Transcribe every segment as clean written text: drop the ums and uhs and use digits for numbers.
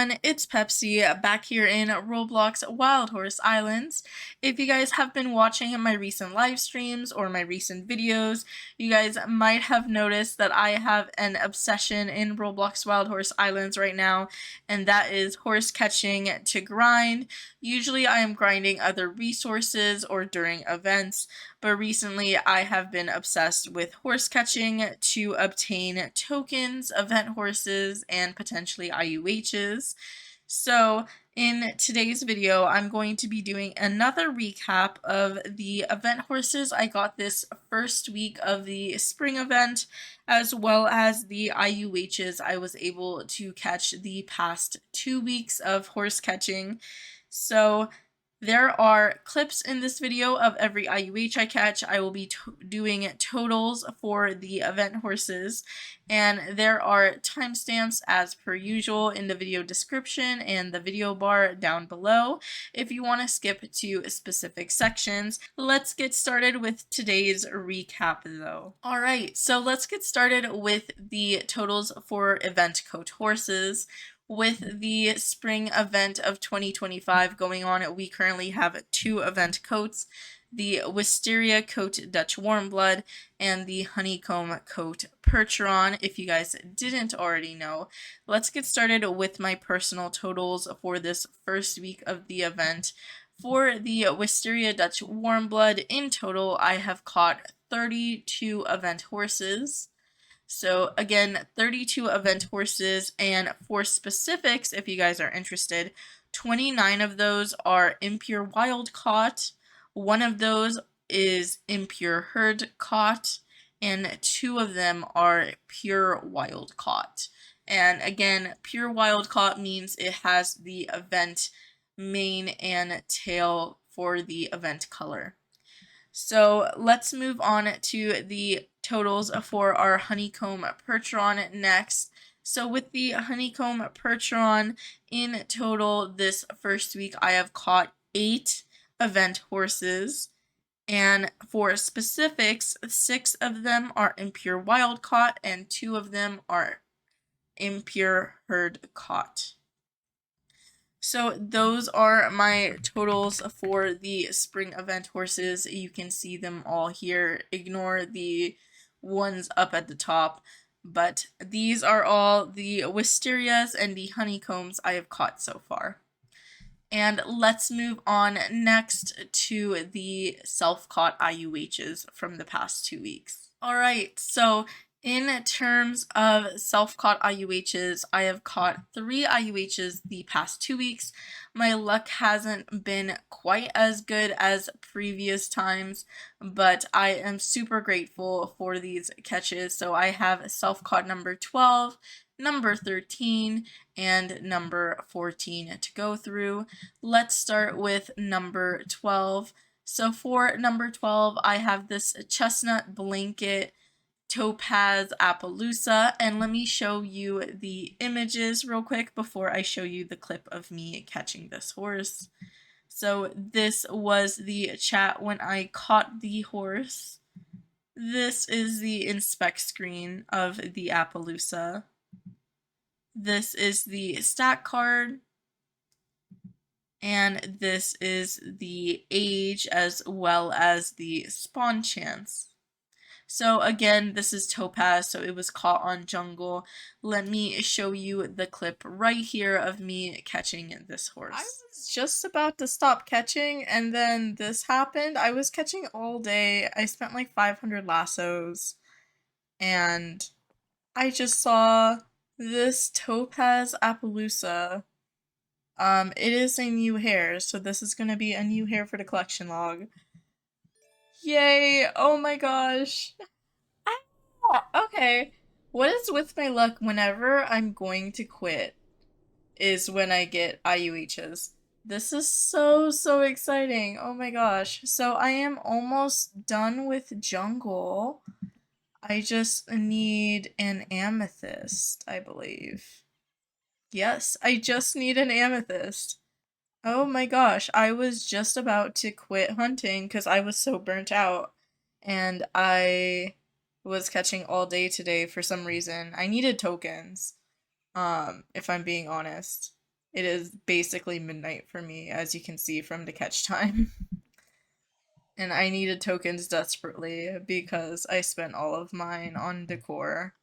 everyone, it's Pepsi back here in Roblox Wild Horse Islands. If you guys have been watching my recent live streams or my recent videos, you guys might have noticed that I have an obsession in Roblox Wild Horse Islands right now, and that is horse catching to grind. Usually I am grinding other resources or during events, but recently I have been obsessed with horse catching to obtain tokens, event horses, and potentially IUHs. So in today's video, I'm going to be doing another recap of the event horses I got this first week of the spring event, as well as the IUHs I was able to catch the past 2 weeks of horse catching. So there are clips in this video of every IUH I catch. I will be doing totals for the event horses, and there are timestamps as per usual in the video description and the video bar down below if you want to skip to specific sections. Let's get started with today's recap though. Alright, so let's get started with the totals for event coat horses. With the spring event of 2025 going on, we currently have 2 event coats, the Wisteria Coat Dutch Warmblood and the Honeycomb Coat Percheron, if you guys didn't already know. Let's get started with my personal totals for this first week of the event. For the Wisteria Dutch Warmblood, in total, I have caught 32 event horses. So again, 32 event horses, and for specifics, if you guys are interested, 29 of those are impure wild caught, 1 of those is impure herd caught, and 2 of them are pure wild caught. And again, pure wild caught means it has the event mane and tail for the event color. So let's move on to the totals for our Honeycomb Percheron next. So with the Honeycomb Percheron, in total this first week I have caught 8 event horses. And for specifics, 6 of them are impure wild caught and 2 of them are impure herd caught. So those are my totals for the spring event horses. You can see them all here. Ignore the ones up at the top. But these are all the wisterias and the honeycombs I have caught so far. And let's move on next to the self-caught IUHs from the past 2 weeks. Alright, so in terms of self-caught IUHs, I have caught 3 IUHs the past 2 weeks. My luck hasn't been quite as good as previous times, but I am super grateful for these catches. So I have self-caught number 12, number 13, and number 14 to go through. Let's start with number 12. So for number 12, I have this chestnut blanket Topaz Appaloosa, and let me show you the images real quick before I show you the clip of me catching this horse. So this was the chat when I caught the horse. This is the inspect screen of the Appaloosa. This is the stat card. And this is the age as well as the spawn chance. So again, this is Topaz, so it was caught on jungle. Let me show you the clip right here of me catching this horse. I was just about to stop catching, and then this happened. I was catching all day. I spent like 500 lassos, and I just saw this Topaz Appaloosa. It is a new hair, so this is gonna be a new hair for the collection log. Yay! Oh my gosh! Okay. What is with my luck whenever I'm going to quit is when I get IUHs. This is so exciting. Oh my gosh. So I am almost done with jungle. I just need an amethyst, I believe. Yes, I just need an amethyst. Oh my gosh, I was just about to quit hunting because I was so burnt out, and I was catching all day today for some reason. I needed tokens, if I'm being honest. It is basically midnight for me, as you can see from the catch time. And I needed tokens desperately because I spent all of mine on decor.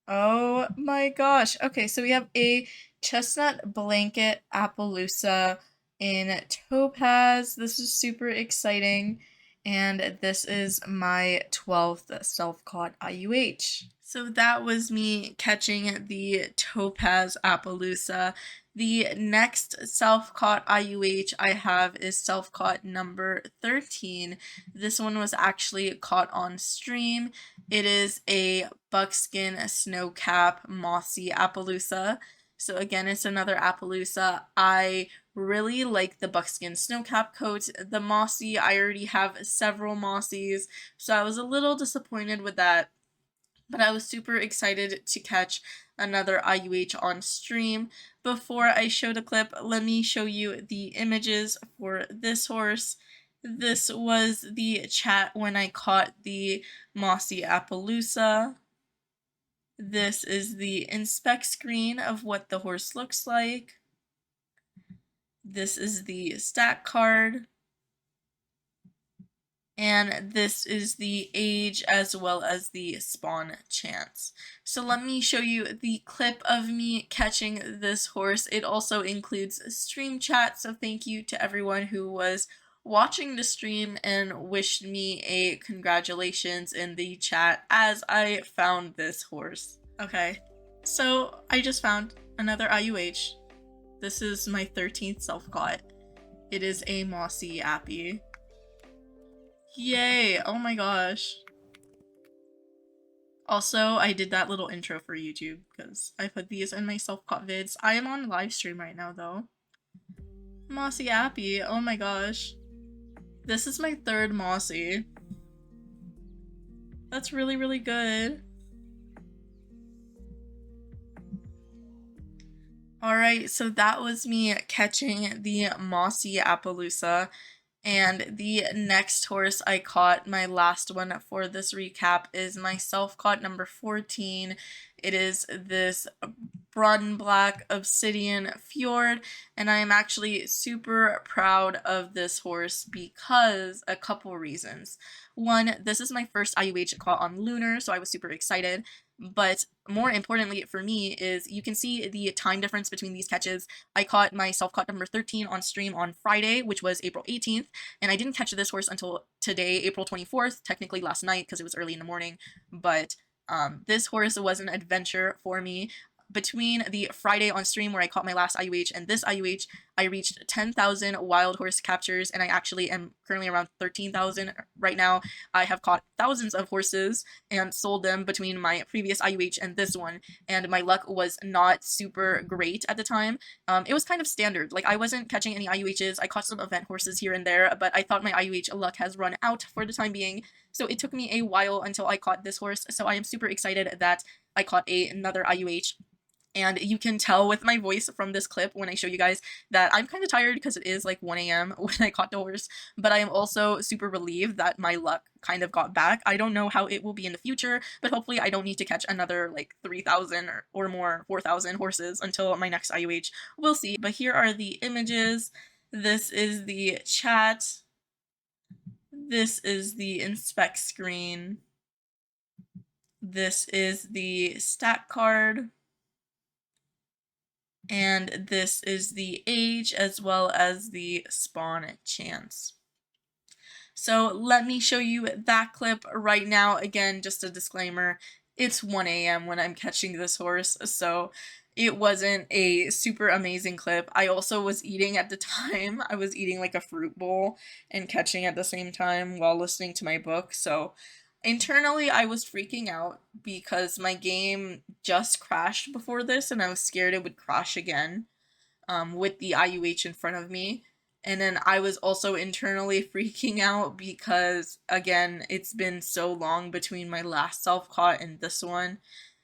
Oh my gosh. Okay, so we have a chestnut blanket Appaloosa in topaz. This is super exciting. And this is my 12th self-caught IUH. So that was me catching the topaz Appaloosa. The next self-caught IUH I have is self-caught number 13. This one was actually caught on stream. It is a buckskin snowcap mossy Appaloosa. So again, it's another Appaloosa. I really like the buckskin snowcap coat. The mossy, I already have several mossies, so I was a little disappointed with that. But I was super excited to catch another IUH on stream. Before I show the clip, let me show you the images for this horse. This was the chat when I caught the mossy Appaloosa. This is the inspect screen of what the horse looks like. This is the stat card. And this is the age as well as the spawn chance. So let me show you the clip of me catching this horse. It also includes stream chat, so thank you to everyone who was watching the stream and wished me a congratulations in the chat as I found this horse. Okay, so I just found another IUH. This is my 13th self-caught. It is a mossy appy. Yay! Oh my gosh. Also, I did that little intro for YouTube because I put these in my self-caught vids. I am on live stream right now though. Mossy Appy, oh my gosh. This is my third Mossy. That's really, really good. Alright, so that was me catching the mossy Appaloosa. And the next horse I caught, my last one for this recap, is my self-caught number 14. It is this brown black obsidian fjord, and I am actually super proud of this horse because a couple reasons. One, this is my first IUH caught on Lunar, so I was super excited. But more importantly for me is you can see the time difference between these catches. I caught my self-caught number 13 on stream on Friday, which was April 18th, and I didn't catch this horse until today, April 24th, technically last night because it was early in the morning, but this horse was an adventure for me. Between the Friday on stream where I caught my last IUH and this IUH, I reached 10,000 wild horse captures, and I actually am currently around 13,000 right now. I have caught thousands of horses and sold them between my previous IUH and this one, and my luck was not super great at the time. It was kind of standard. Like, I wasn't catching any IUHs. I caught some event horses here and there, but I thought my IUH luck has run out for the time being, so it took me a while until I caught this horse. So I am super excited that I caught another IUH. And you can tell with my voice from this clip when I show you guys that I'm kind of tired because it is like 1 a.m. when I caught the horse, but I am also super relieved that my luck kind of got back. I don't know how it will be in the future, but hopefully I don't need to catch another like 3,000 or more, 4,000 horses until my next IUH. We'll see. But here are the images. This is the chat. This is the inspect screen. This is the stat card. And this is the age as well as the spawn chance. So let me show you that clip right now. Again, just a disclaimer, it's 1 a.m. when I'm catching this horse, so it wasn't a super amazing clip. I also was eating at the time. I was eating like a fruit bowl and catching at the same time while listening to my book, so internally I was freaking out because my game just crashed before this and I was scared it would crash again with the IUH in front of me. And then I was also internally freaking out because, again, it's been so long between my last self-caught and this one.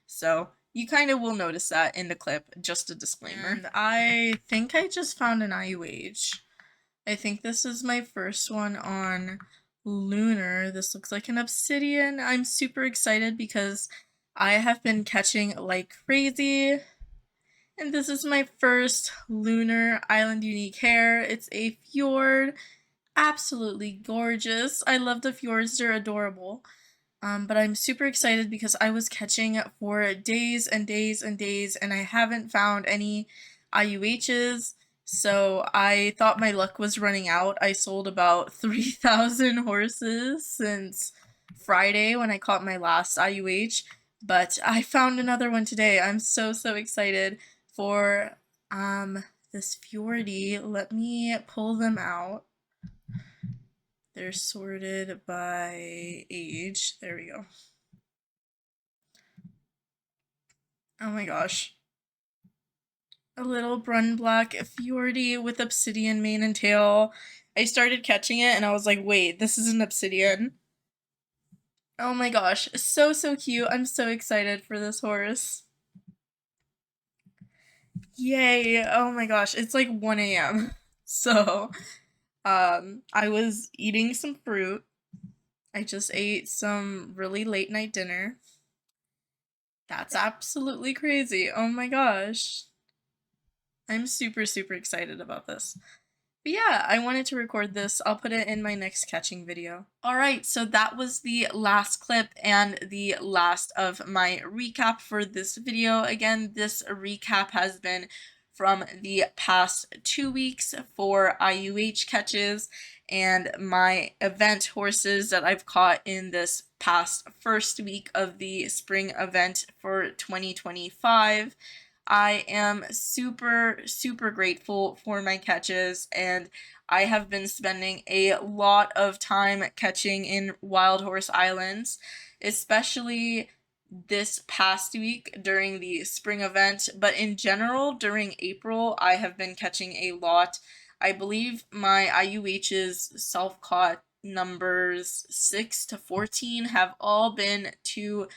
So you kind of will notice that in the clip, just a disclaimer. And I think I just found an IUH. I think this is my first one on Lunar. This looks like an obsidian. I'm super excited because I have been catching like crazy. And this is my first lunar island unique hair. It's a fjord. Absolutely gorgeous. I love the fjords, they're adorable. But I'm super excited because I was catching for days and days and days and I haven't found any IUHs. So I thought my luck was running out. I sold about 3,000 horses since Friday when I caught my last IUH. But I found another one today. I'm so excited for this Fjordy. Let me pull them out. They're sorted by age. There we go. Oh my gosh. A little brun black Fjordy with obsidian mane and tail. I started catching it and I was like, wait, this is an obsidian. Oh my gosh, so cute. I'm so excited for this horse. Yay. Oh my gosh, it's like 1 a.m. So, I was eating some fruit. I just ate some really late night dinner. That's absolutely crazy. Oh my gosh. I'm super excited about this. But yeah, I wanted to record this. I'll put it in my next catching video. Alright, so that was the last clip and the last of my recap for this video. Again, this recap has been from the past 2 weeks for IUH catches and my event horses that I've caught in this past first week of the spring event for 2025. I am super grateful for my catches, and I have been spending a lot of time catching in Wild Horse Islands, especially this past week during the spring event, but in general during April I have been catching a lot. I believe my IUH's self-caught numbers 6 to 14 have all been to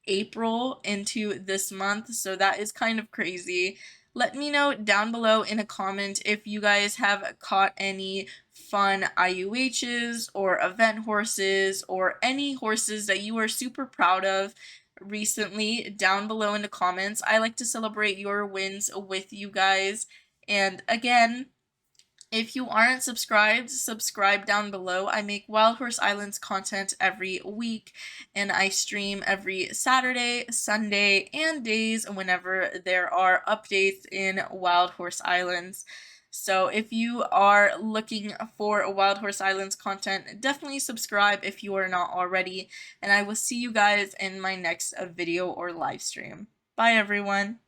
April into this month, so that is kind of crazy. Let me know down below in a comment if you guys have caught any fun IUHs or event horses or any horses that you are super proud of recently down below in the comments. I like to celebrate your wins with you guys. And again, if you aren't subscribed, subscribe down below. I make Wild Horse Islands content every week, and I stream every Saturday, Sunday, and days whenever there are updates in Wild Horse Islands. So if you are looking for Wild Horse Islands content, definitely subscribe if you are not already, and I will see you guys in my next video or live stream. Bye everyone!